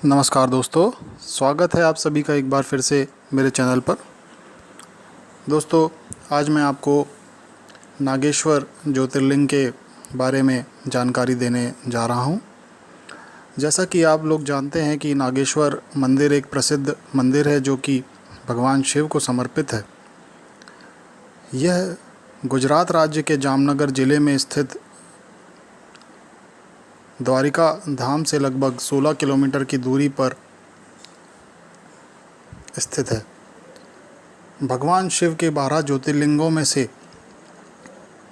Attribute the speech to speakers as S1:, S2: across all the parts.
S1: नमस्कार दोस्तों, स्वागत है आप सभी का एक बार फिर से मेरे चैनल पर। दोस्तों, आज मैं आपको नागेश्वर ज्योतिर्लिंग के बारे में जानकारी देने जा रहा हूं। जैसा कि आप लोग जानते हैं कि नागेश्वर मंदिर एक प्रसिद्ध मंदिर है जो कि भगवान शिव को समर्पित है। यह गुजरात राज्य के जामनगर ज़िले में स्थित द्वारिका धाम से लगभग 16 किलोमीटर की दूरी पर स्थित है। भगवान शिव के 12 ज्योतिर्लिंगों में से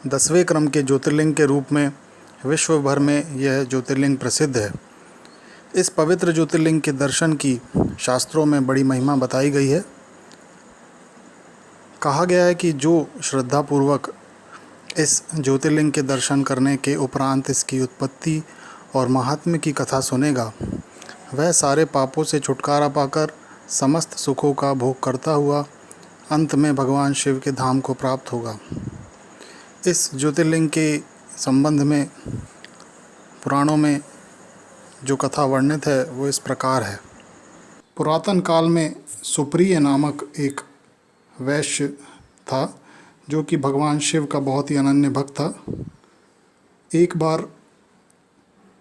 S1: 10वें क्रम के ज्योतिर्लिंग के रूप में विश्व भर में यह ज्योतिर्लिंग प्रसिद्ध है। इस पवित्र ज्योतिर्लिंग के दर्शन की शास्त्रों में बड़ी महिमा बताई गई है। कहा गया है कि जो श्रद्धापूर्वक इस ज्योतिर्लिंग के दर्शन करने के उपरांत इसकी उत्पत्ति और महात्म्य की कथा सुनेगा, वह सारे पापों से छुटकारा पाकर समस्त सुखों का भोग करता हुआ अंत में भगवान शिव के धाम को प्राप्त होगा। इस ज्योतिर्लिंग के संबंध में पुराणों में जो कथा वर्णित है वो इस प्रकार है। पुरातन काल में सुप्रिय नामक एक वैश्य था जो कि भगवान शिव का बहुत ही अनन्य भक्त था। एक बार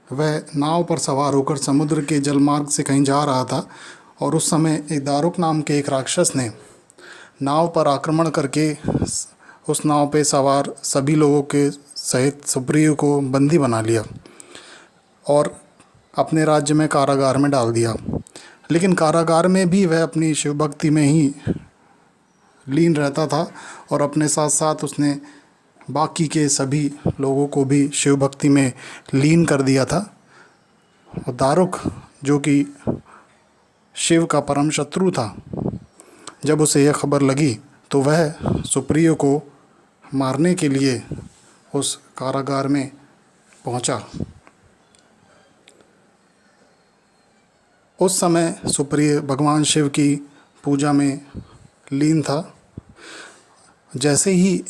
S1: वह नाव पर सवार होकर समुद्र के जलमार्ग से कहीं जा रहा था और उस समय एक दारुक नाम के एक राक्षस ने नाव पर आक्रमण करके उस नाव पे सवार सभी लोगों के सहित सुप्रिय को बंदी बना लिया और अपने राज्य में कारागार में डाल दिया। लेकिन कारागार में भी वह अपनी शिव भक्ति में ही लीन रहता था और अपने साथ साथ उसने बाकी के सभी लोगों को भी शिव भक्ति में लीन कर दिया था। और दारुक जो कि शिव का परम शत्रु था, जब उसे यह खबर लगी तो वह सुप्रिय को मारने के लिए उस कारागार में पहुंचा। उस समय सुप्रिय भगवान शिव की पूजा में लीन था। जैसे ही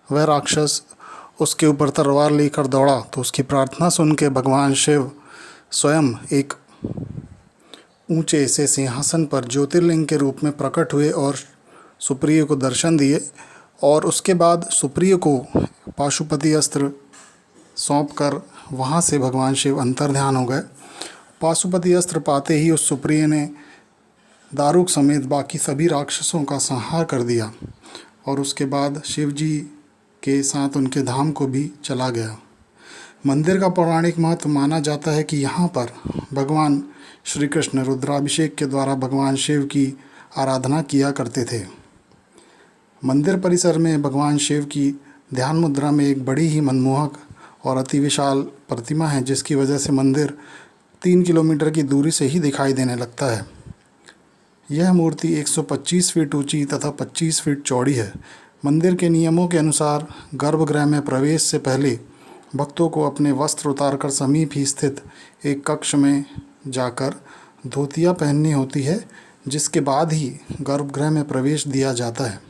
S1: वह राक्षस उसके ऊपर तलवार लेकर दौड़ा तो उसकी प्रार्थना सुन के भगवान शिव स्वयं एक ऊंचे से सिंहासन पर ज्योतिर्लिंग के रूप में प्रकट हुए और सुप्रिय को दर्शन दिए। और उसके बाद सुप्रिय को पाशुपति अस्त्र सौंपकर वहां से भगवान शिव अंतर्ध्यान हो गए। पाशुपति अस्त्र पाते ही उस सुप्रिय ने दारुक समेत बाकी सभी राक्षसों का संहार कर दिया और उसके बाद शिव जी के साथ उनके धाम को भी चला गया। मंदिर का पौराणिक महत्व माना जाता है कि यहाँ पर भगवान श्री कृष्ण रुद्राभिषेक के द्वारा भगवान शिव की आराधना किया करते थे। मंदिर परिसर में भगवान शिव की ध्यान मुद्रा में एक बड़ी ही मनमोहक और अति विशाल प्रतिमा है, जिसकी वजह से मंदिर 3 किलोमीटर की दूरी से ही दिखाई देने लगता है। यह मूर्ति 125 फीट ऊंची तथा 25 फीट चौड़ी है। मंदिर के नियमों के अनुसार गर्भगृह में प्रवेश से पहले भक्तों को अपने वस्त्र उतारकर समीप ही स्थित एक कक्ष में जाकर धोतियाँ पहननी होती है, जिसके बाद ही गर्भगृह में प्रवेश दिया जाता है।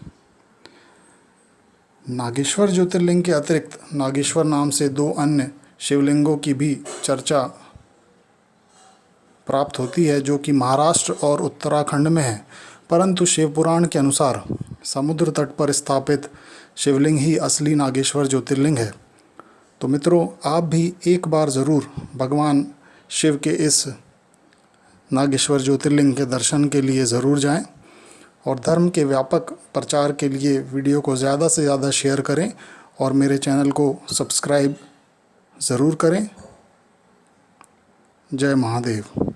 S1: नागेश्वर ज्योतिर्लिंग के अतिरिक्त नागेश्वर नाम से 2 अन्य शिवलिंगों की भी चर्चा प्राप्त होती है, जो कि महाराष्ट्र और उत्तराखंड में है। परंतु शिव पुराण के अनुसार समुद्र तट पर स्थापित शिवलिंग ही असली नागेश्वर ज्योतिर्लिंग है। तो मित्रों, आप भी एक बार ज़रूर भगवान शिव के इस नागेश्वर ज्योतिर्लिंग के दर्शन के लिए ज़रूर जाएं और धर्म के व्यापक प्रचार के लिए वीडियो को ज़्यादा से ज़्यादा शेयर करें और मेरे चैनल को सब्सक्राइब ज़रूर करें। जय महादेव।